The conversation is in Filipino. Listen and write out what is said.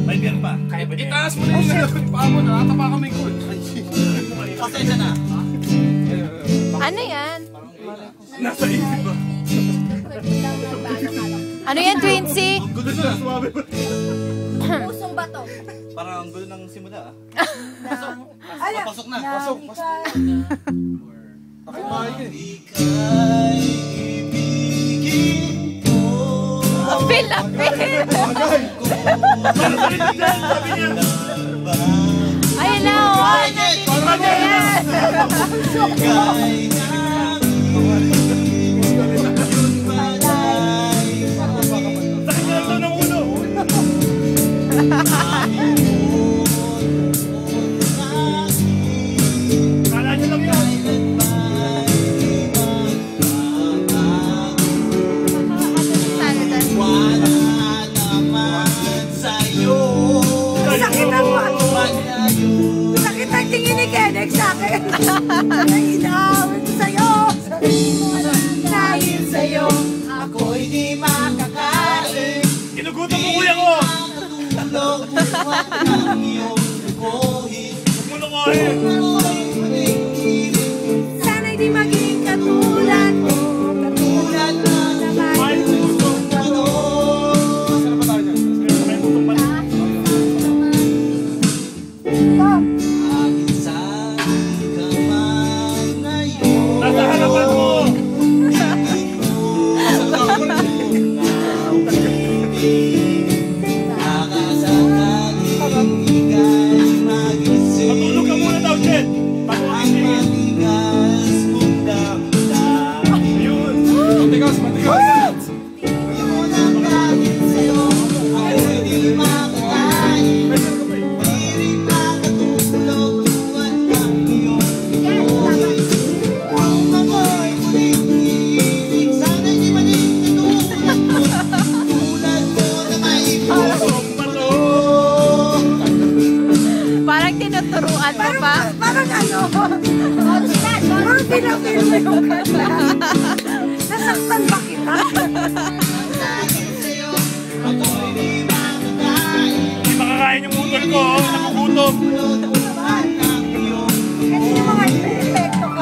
May beer pa. Itaas mo na yung paa mo, nakatapa kami ko. Pasensya na. Ano yan? Nasa isip ba? Ano yan, Twinsie? Ang gulo na, suwabe ba? Pusong bato. Parang ang gulo ng simula ah. Pasok na. Pasok. Nakaimahay ka eh. Apil! Ayun na, oh! Kinig sa akin. Inaawin ko sa'yo. Dahil sa'yo, ako'y di makakain. Kinugutom mo kuya ko! Natulog buwan ng iyong lukuhin. Huwag mo nakain! Sana'y di maging katulad mo. Katulad mo na may pusong bato. Saan na ba tayo dyan? May putong pala. Nasa harapan mo! Matulog ka muna daw, Jen! Ayun! Matigas, matigas! Parang tinuturuan mo pa. Parang ano? Parang pinapil mo yung kanta. Nasaktan ba kita? Hindi makakain yung utol ko, nakukutom! Kasi yung mga epekto ko.